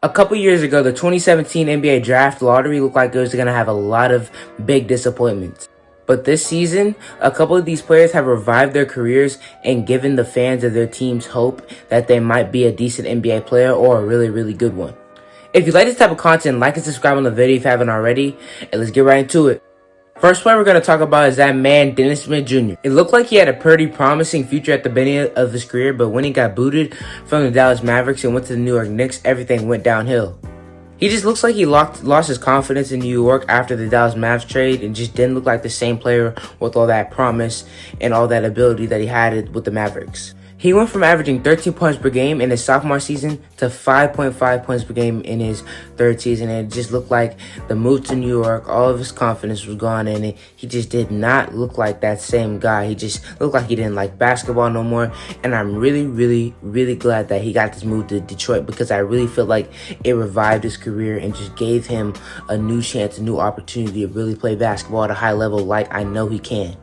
A couple years ago, the 2017 NBA draft lottery looked like it was going to have a lot of big disappointments. But this season, a couple of these players have revived their careers and given the fans of their teams hope that they might be a decent NBA player or a really, really good one. If you like this type of content, like and subscribe on the video if you haven't already, and let's get right into it. First player we're going to talk about is that man, Dennis Smith Jr. It looked like he had a pretty promising future at the beginning of his career, but when he got booted from the Dallas Mavericks and went to the New York Knicks, everything went downhill. He just looks like he lost his confidence in New York after the Dallas Mavs trade and just didn't look like the same player with all that promise and all that ability that he had with the Mavericks. He went from averaging 13 points per game in his sophomore season to 5.5 points per game in his third season. And it just looked like the move to New York, all of his confidence was gone, and he just did not look like that same guy. He just looked like he didn't like basketball no more. And I'm really, really, really glad that he got this move to Detroit, because I really feel like it revived his career and just gave him a new chance, a new opportunity to really play basketball at a high level like I know he can.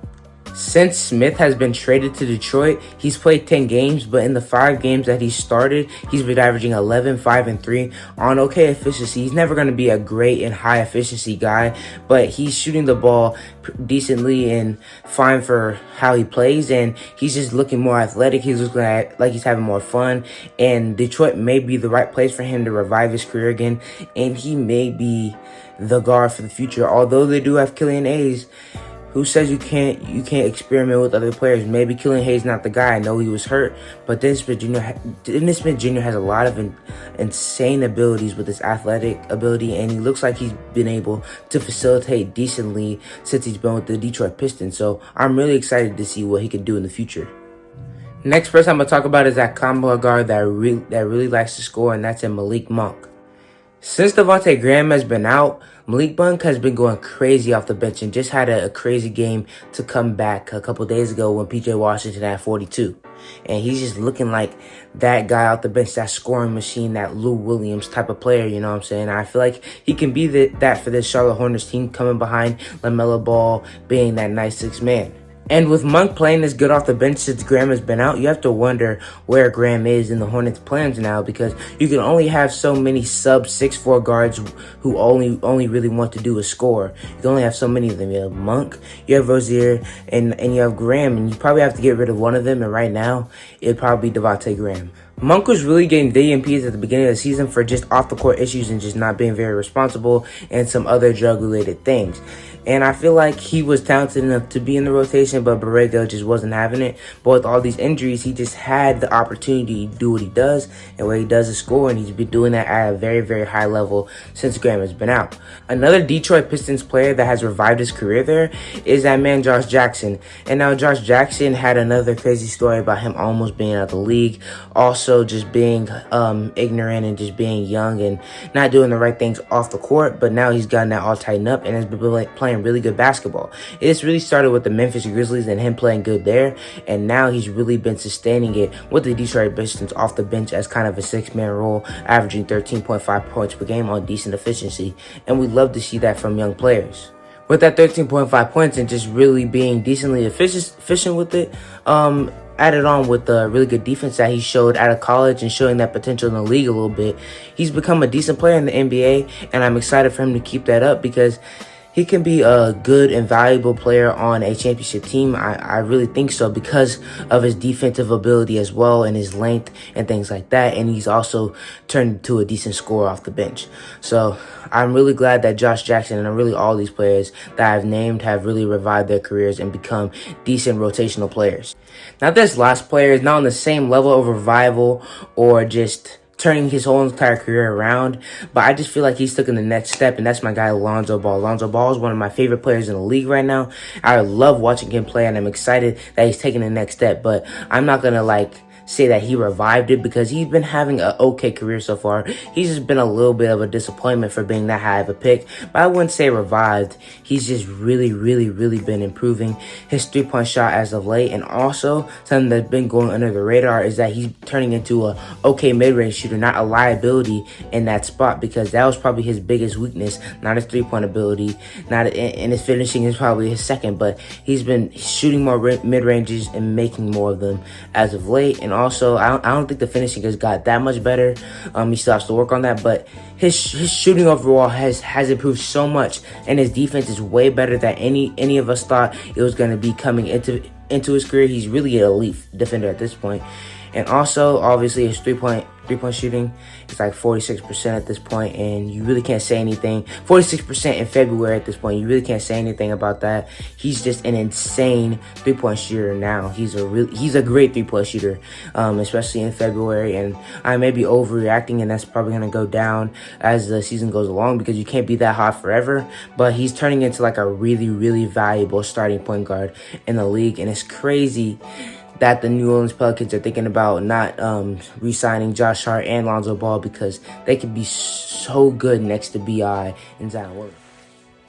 Since Smith has been traded to Detroit, he's played 10 games, but in the 5 games that he started, he's been averaging 11, 5, and 3 on okay efficiency. He's never going to be a great and high efficiency guy, but he's shooting the ball decently and fine for how he plays, and he's just looking more athletic. He's looking like he's having more fun, and Detroit may be the right place for him to revive his career again, and he may be the guard for the future. Although they do have Killian Hayes, who says you can't experiment with other players? Maybe Killian Hayes not the guy. I know he was hurt, but Dennis Smith Jr. has a lot of insane abilities with his athletic ability, and he looks like he's been able to facilitate decently since he's been with the Detroit Pistons. So I'm really excited to see what he can do in the future. Next person I'm gonna talk about is that combo guard that really likes to score, and that's in Malik Monk. Since Devonte Graham has been out, Malik Monk has been going crazy off the bench and just had a crazy game to come back a couple days ago when PJ Washington had 42. And he's just looking like that guy off the bench, that scoring machine, that Lou Williams type of player, you know what I'm saying? I feel like he can be that for this Charlotte Hornets team, coming behind LaMelo Ball, being that nice sixth man. And with Monk playing this good off the bench since Graham has been out, you have to wonder where Graham is in the Hornets' plans now, because you can only have so many sub 6'4" guards who only really want to do is score. You can only have so many of them. You have Monk, you have Rozier, and you have Graham, and you probably have to get rid of one of them, and right now, it'd probably be Devonte Graham. Monk was really getting DNPs at the beginning of the season for just off-the-court issues and just not being very responsible and some other drug-related things. And I feel like he was talented enough to be in the rotation, but Borrego just wasn't having it. But with all these injuries, he just had the opportunity to do what he does, and what he does is score, and he's been doing that at a very, very high level since Graham has been out. Another Detroit Pistons player that has revived his career there is that man, Josh Jackson. And now Josh Jackson had another crazy story about him almost being out of the league. Also just being ignorant and just being young and not doing the right things off the court. But now he's gotten that all tightened up and has been playing really good basketball. It's really started with the Memphis Grizzlies and him playing good there, and now he's really been sustaining it with the Detroit Pistons off the bench as kind of a six-man role, averaging 13.5 points per game on decent efficiency, and we love to see that from young players. With that 13.5 points and just really being decently efficient with it, added on with the really good defense that he showed out of college and showing that potential in the league a little bit, he's become a decent player in the NBA, and I'm excited for him to keep that up, because he can be a good and valuable player on a championship team. I really think so, because of his defensive ability as well and his length and things like that. And he's also turned into a decent scorer off the bench. So I'm really glad that Josh Jackson and really all these players that I've named have really revived their careers and become decent rotational players. Now, this last player is not on the same level of revival or just turning his whole entire career around, but I just feel like he's taking the next step, and that's my guy Alonzo Ball. Alonzo Ball is one of my favorite players in the league right now. I love watching him play, and I'm excited that he's taking the next step, but I'm not gonna say that he revived it, because he's been having an okay career so far. He's just been a little bit of a disappointment for being that high of a pick, but I wouldn't say revived. He's just really been improving his three-point shot as of late, and also something that's been going under the radar is that he's turning into a okay mid-range shooter, not a liability in that spot, because that was probably his biggest weakness, not his three-point ability, and his finishing is probably his second, but he's been shooting more mid-ranges and making more of them as of late, and also I don't think the finishing has got that much better. He still has to work on that, but his shooting overall has improved so much, and his defense is way better than any of us thought it was going to be coming into his career. He's really an elite defender at this point. And also, obviously, his three-point shooting is like 46% at this point, and you really can't say anything. 46% in February at this point, you really can't say anything about that. He's just an insane three-point shooter now. He's a great three-point shooter, especially in February. And I may be overreacting, and that's probably gonna go down as the season goes along because you can't be that hot forever. But he's turning into like a really, really valuable starting point guard in the league, and it's crazy that the New Orleans Pelicans are thinking about not re-signing Josh Hart and Alonzo Ball because they could be so good next to B.I. and Zion Williamson.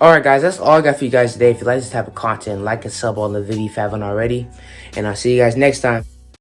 Alright guys, that's all I got for you guys today. If you like this type of content, like and sub on the video if you haven't already. And I'll see you guys next time.